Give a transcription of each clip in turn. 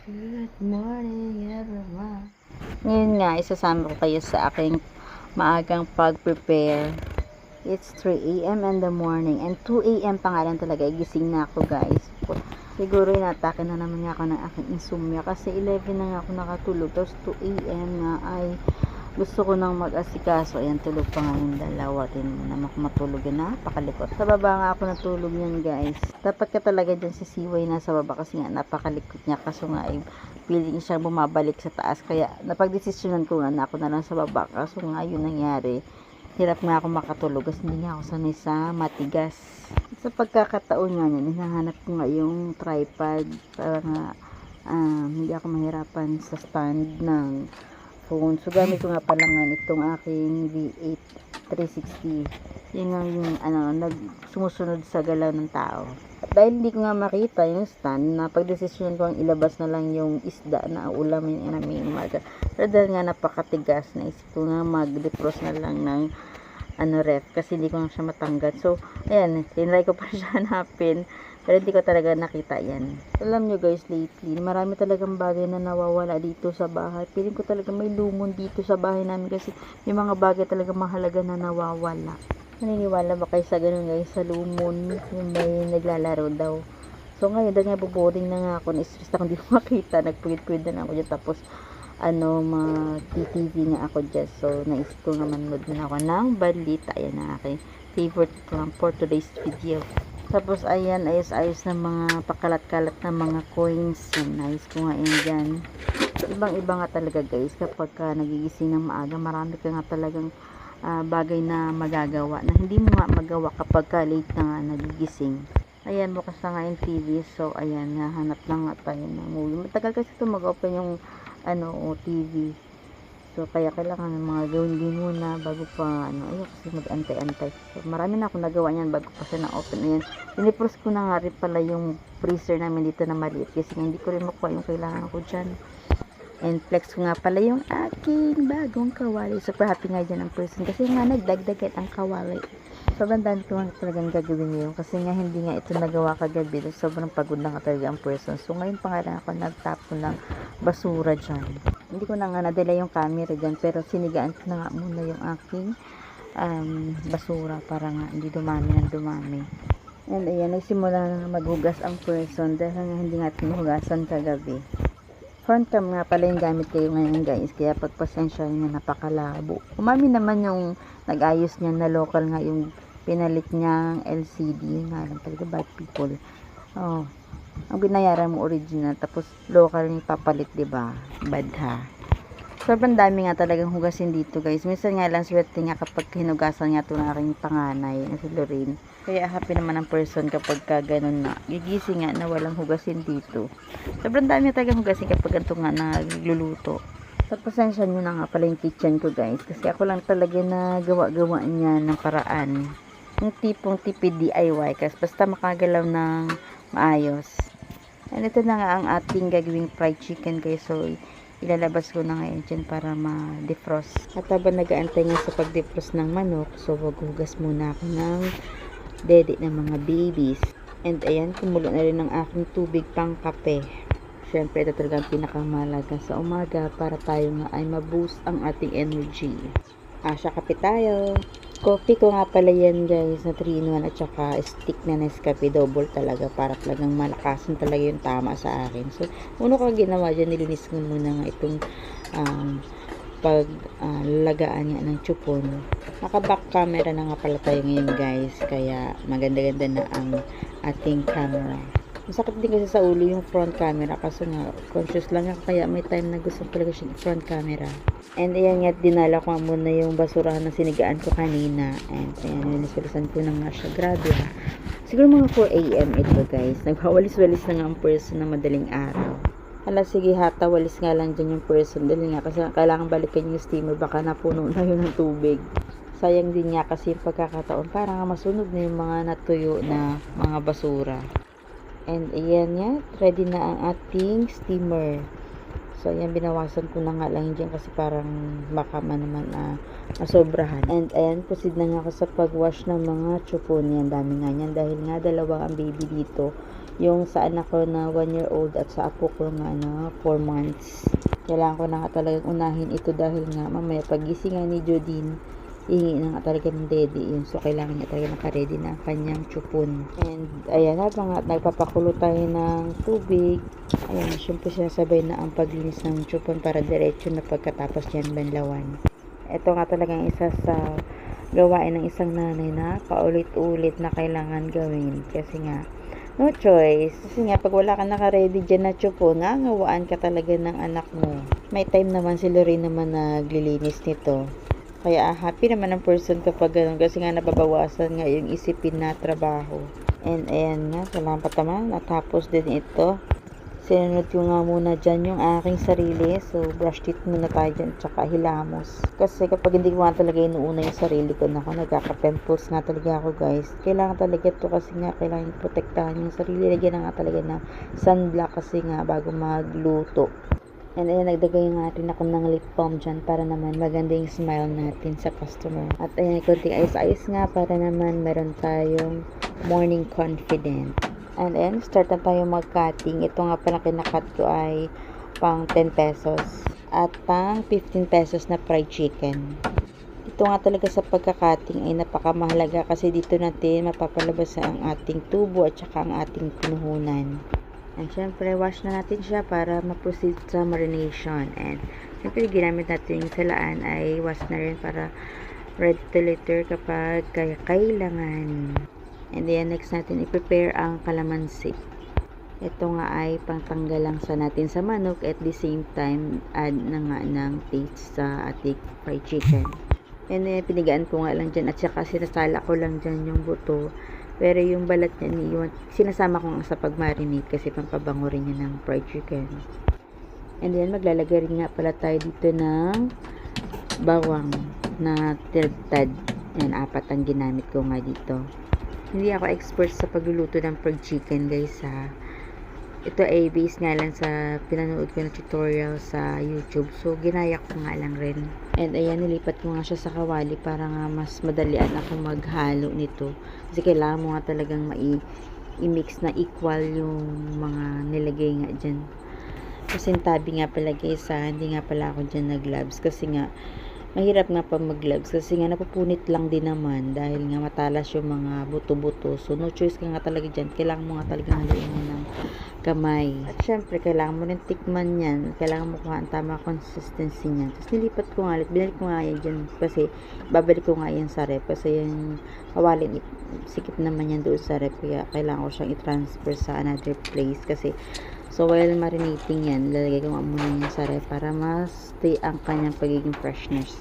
Good morning, everyone. Ngayon nga, isasama ko kayo sa aking maagang pag-prepare. It's 3 a.m. in the morning and 2 a.m. pa nga lang talaga, gising na ako guys. Siguro inatake na naman nga ako ng aking insomnia kasi 11 na nga ako nakatulog. Tapos 2 a.m. nga ay gusto ko nang mag-asikaso. Ayan, tulog pa nga yung dalawa. Tingnan naman ako matulog na. Napakalikot. Sa baba nga ako natulog yan guys. Dapat ka talaga dyan si Siway nasa baba kasi nga napakalikot niya. Kaso nga ay feeling siyang bumabalik sa taas. Kaya napagdesisyonan ko nga na ako na lang sa baba. Kaso nga yun nangyari. Hirap nga ako makatulog kasi hindi nga ako sanay sa matigas. Sa pagkakataon nga yan, hinahanap ko nga yung tripod para nga hindi ako mahirapan sa stand ng phone. So gamit ko nga pala nga itong aking V8 360. Yun nga yung sumusunod sa galaw ng tao. At dahil hindi ko nga makita yung stand, napagdesisyon ko ang ilabas na lang yung isda na ulamin namin umaga. Pero dahil nga napakatigas, naisip ko nga mag-defrost na lang ng ref kasi hindi ko na siya matanggal. So ayan, tinry ko pa siya hanapin pero hindi ko talaga nakita yan. Alam nyo guys, lately marami talagang bagay na nawawala dito sa bahay. Piling ko talaga may lumon dito sa bahay namin kasi may mga bagay talaga mahalaga na nawawala. Naniniwala ba kayo sa ganun guys, sa lumon yung may naglalaro daw? So ngayon dahil nga boboring na nga ako, na-stress ako hindi ko makita, nagpuyid-puyid na ako dyan, tapos mag-TV nga ako dyan. So naisip ko nga manood na ako ng balita. Ayan na aking favorite lang for today's video. Tapos ayan, ayos-ayos na mga pakalat-kalat na mga coins. Yan, nice ko nga yun dyan. Ibang-iba nga talaga guys kapag nagigising ng maaga. Marami ka nga talagang bagay na magagawa na hindi mo nga magawa kapag late na nga nagigising. Ayan, bukas na nga yung TV. So ayan, hanap lang nga tayo ng movie. Matagal kasi ito mag-open yung TV. So kaya kailangan ng mga gawin muna bago pa ayaw kasi mag-antay-antay. So marami na akong nagawa niyan bago pa siya na-open. Ayan, dinipros ko na nga rin pala yung freezer namin dito na maliit kasi hindi ko rin makuha yung kailangan ko dyan. And flex ko nga pala yung aking bagong kawali. Super happy nga dyan ang person kasi nga nagdagdagan ang kawali. Sobrang dami ko nga talagang gagawin yun kasi nga hindi nga ito nagawa kagabi. Sobrang pagod na nga talaga ang person. So ngayon pa nga lang ako nagtapon ng basura dyan. Hindi ko na nga nadala yung camera dyan pero sinigaan ko na nga muna yung aking basura para nga hindi dumami ng dumami. And ayan, nagsimula na maghugas ang person dahil nga hindi nga tinuhugasan kagabi. Front cam nga pala yung gamit kayo ngayon guys, kaya pagpasensya niya napakalabo. Umami naman yung nag-ayos niya na local nga yung pinalit niyang LCD. Nga lang talaga bad people. Oh, ang binayaran mo original tapos local yung papalit, diba? Bad ha. Sobrang dami nga talagang hugasin dito guys. Minsan nga lang swerte nga kapag hinugasan nga ito ng aking panganay na si Lorraine. Kaya happy naman ang person kapag ganun na. Gigising nga na walang hugasin dito. Sobrang dami talagang hugasin kapag ganito nga nagluluto. Sa pasensya nyo na nga pala yung kitchen ko guys. Kasi ako lang talaga na gawa-gawa niya ng paraan. Yung tipong tipid DIY. Kasi basta makagalaw ng maayos. And ito na nga ang ating gagawing fried chicken guys. So ilalabas ko na ngayon dyan para ma-defrost. At habang nag-aantay nga sa pag-defrost ng manok, so maghugas muna ako ng dede ng mga babies. And ayan, kumulo na rin ng aking tubig pang kape. Siyempre, ito talaga ang pinakamalaga sa umaga para tayo nga ay ma-boost ang ating energy. Siya kape tayo. Coffee ko nga pala yan guys na 3-in-1 at saka stick na Nescafe double talaga para talagang malakasan talaga yung tama sa akin. So, uno ko ginawa dyan, nilinis ko muna nga itong paglagaan niya ng chupon. Naka-back camera na nga pala tayo ngayon guys, kaya maganda-ganda na ang ating camera. Masakit din kasi sa ulo yung front camera kasi nga conscious lang ako kaya may time na gusto talaga siyang front camera. And ayan nga, dinala ko muna yung basurahan na sinigaan ko kanina. And ayan, nilisulisan ko na nga siya. Grabe ha. Siguro mga 4 a.m. ito guys. Nagwawalis-walis na nga ang person na madaling araw. Hala, sige hata, walis nga lang dyan yung person. Dahil nga kasi kailangan balikan yung steamer. Baka napuno na yun ng tubig. Sayang din nga kasi yung pagkakataon. Para nga masunog na yung mga natuyo na mga basura. And ayan nga, ready na ang ating steamer. So ayan, binawasan ko na nga lang dyan kasi parang baka man naman masobrahan. And ayan, proceed na nga ako sa pagwash ng mga chupon. Yan, dami nga yan dahil nga dalawa ang baby dito. yung sa anak ko na 1-year-old at sa apo ko nga 4 months. Kailangan ko na nga talagang unahin ito dahil nga mamaya pagising nga ni Jodine, ihingi na nga talaga ng daddy yun. So, kailangan niya talaga naka-ready na ang kanyang chupon. And, ayan, habang nga nagpapakulo tayo ng tubig, ayan, syempre sinasabay na ang paglinis ng chupon para diretso na pagkatapos yan banlawan. Ito nga talagang isa sa gawain ng isang nanay na paulit-ulit na kailangan gawin. Kasi nga, no choice. Kasi nga, pag wala ka naka-ready dyan na chupon, ngawaan ka talaga ng anak mo. May time naman si Lorraine naman naglilinis nito. Kaya happy naman ang person kapag ganun. Kasi nga nababawasan nga yung isipin na trabaho. And ayan nga, salamat naman. Natapos din ito. Sinunod ko nga muna dyan yung aking sarili. So, brush teeth muna tayo dyan. Tsaka hilamos. Kasi kapag hindi ko nga talaga inuuna yung sarili ko, nagkaka-pimples nga talaga ako, guys. Kailangan talaga ito kasi nga kailangan protektahan yung sarili. Lagyan na nga talaga ng sunblock kasi nga bago magluto. And ayan, nagdagay nga rin ako ng lip balm dyan para naman maganda yung smile natin sa customer. At ayan, konting ayos-ayos nga para naman meron tayong morning confident. And then, start na tayo mag-cutting. Ito nga pala kinakat ko ay pang 10 pesos. At pang 15 pesos na fried chicken. Ito nga talaga sa pagka-cutting ay napakamahalaga kasi dito natin mapapalabas ang ating tubo at saka ang ating pinuhunan. And syempre, wash na natin siya para ma-proceed sa marination. And syempre, ginamit natin yung salaan ay wash na rin para ready to later kapag kailanganin. And then, next natin i-prepare ang kalamansi. Ito nga ay pangtanggal lang sa natin sa manok at the same time add na nga ng taste sa ating fried chicken. And then, pinigaan ko nga lang dyan at saka sinasala ko lang dyan yung buto. Pero yung balat niya, sinasama ko nga sa pag-marinate kasi pampabango rin niya ng fried chicken. And then, maglalagay rin nga pala tayo dito ng bawang na tirtad. Yan, 4 ang ginamit ko nga dito. Hindi ako expert sa pagluluto ng fried chicken, guys, ha. Ito ay based nga lang sa pinanood ko na tutorial sa YouTube. So, ginaya ko nga lang rin. And ayan, nilipat ko nga siya sa kawali para nga mas madalian ako maghalo nito. Kasi kailangan mo nga talagang i-mix na equal yung mga nilagay nga dyan. Kasi tabi nga pala, guys, ha. Hindi nga pala ako dyan nag-gloves kasi nga mahirap nga pa mag-gloves kasi nga napupunit lang din naman dahil nga matalas yung mga buto-buto. So, no choice ka nga talaga dyan. Kailangan mo nga talaga haluin mo ng kamay. At syempre, kailangan mo rin tikman yan. Kailangan mo kuha ang tama consistency niyan. Tapos, nilipat ko nga ulit. Binalik ko nga yan dyan kasi babalik ko nga yan sa rep. Kasi yung kawalin, sikip naman yan doon sa rep. Kaya kailangan ko siyang i-transfer sa another place kasi so, while marinating yan, lalagay ko nga muna yan sa ref para mas stay ang kanyang pagiging freshness.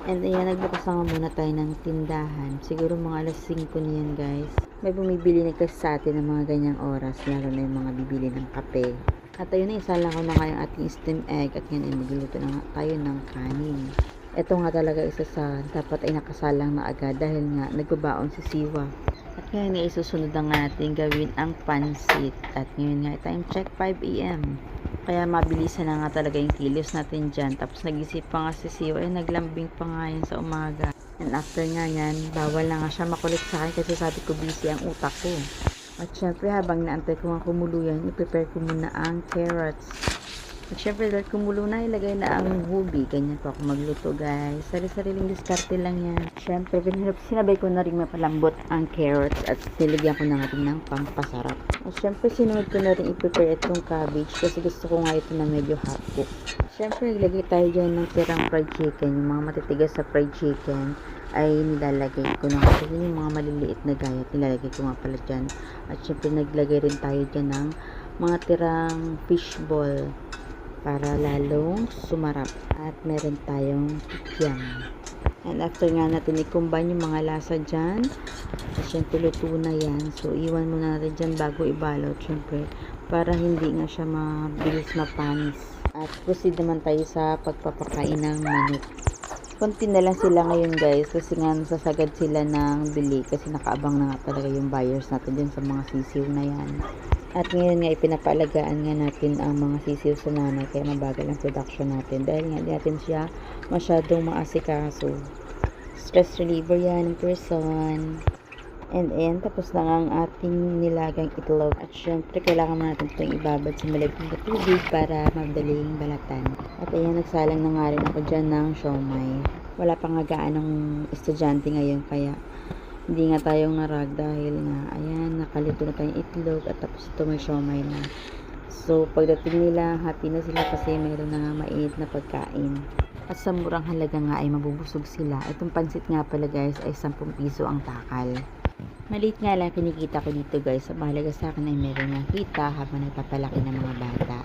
And ayan, nagbukas na nga muna tayo ng tindahan. Siguro mga alas 5 na yan, guys. May bumibili na kasi sa atin ng mga ganyang oras, lalo na yung mga bibili ng kape. At ayun na, isa lang ko na nga yung ating steam egg at yan ay magluluto na nga tayo ng kanin. Ito nga talaga isa sa dapat ay nakasalang na agad dahil nga nagbabaon si Siwa. At ngayon nga isusunod na nga natin gawin ang pansit. At ngayon nga time check 5 AM. Kaya mabilisan na nga talaga yung kilos natin dyan. Tapos nag-isip pa nga si Siwa ay naglambing pa nga yan sa umaga. And after nga yan, bawal na nga siya makulit sa akin kasi sabi ko busy ang utak ko. At syempre habang naantay ko nga kumulo yan, i-prepare ko muna ang carrots. At syempre dahil kumulo na, ilagay na ang hubi. Ganyan po ako magluto, guys. Sari-sariling diskarte lang yan. Syempre, sinabay ko na rin mapalambot ang carrots at nilagyan ko na nga rin ng pampasarap. At syempre, sinunod ko na rin i-prepare itong cabbage kasi gusto ko nga ito na medyo hot cook. Syempre, naglagay tayo dyan ng tirang fried chicken. Yung mga matitigas sa fried chicken ay nilalagay ko na kasi yung mga maliliit na gayat nilalagay ko nga pala dyan. At syempre, naglagay rin tayo dyan ng mga tirang fishball para lalong sumarap. At meron tayong kikyang. And after nga natin i-combine yung mga lasa dyan, at syempre luto na yan. So, iwan mo na natin dyan bago ibalot, syempre, para hindi nga siya mabilis mapanis. At proceed naman tayo sa pagpapakain ng manok. Konti na lang sila ngayon, guys, kasi nga nasasagad sila ng bili kasi nakaabang na nga talaga yung buyers natin dyan sa mga sisiw na yan. At ngayon nga ipinapaalagaan nga natin ang mga sisiw sa nanay kaya mabagal ang production natin dahil nga di natin siya masyadong maasikaso. Stress reliever yan in person. And ayan, tapos na ang ating nilagang itlog. At syempre, kailangan natin itong ibabad sa malaging na tubig para madaling balatan. At ayan, nagsalang na nga rin ako dyan ng siomay. Wala pa nga gaanong estudyante ngayon, kaya hindi nga tayong narag dahil nga, ayan, nakalito na tayong itlog at tapos ito may siomay na. So, pagdating nila, happy na sila kasi mayroon na nga mainit na pagkain. At sa murang halaga nga ay mabubusog sila. Itong pansit nga pala guys ay 10 piso ang takal. Maliit nga lang kinikita ko dito guys. Ang mahalaga sa akin ay meron ng kita habang nagpapalaki ng mga bata.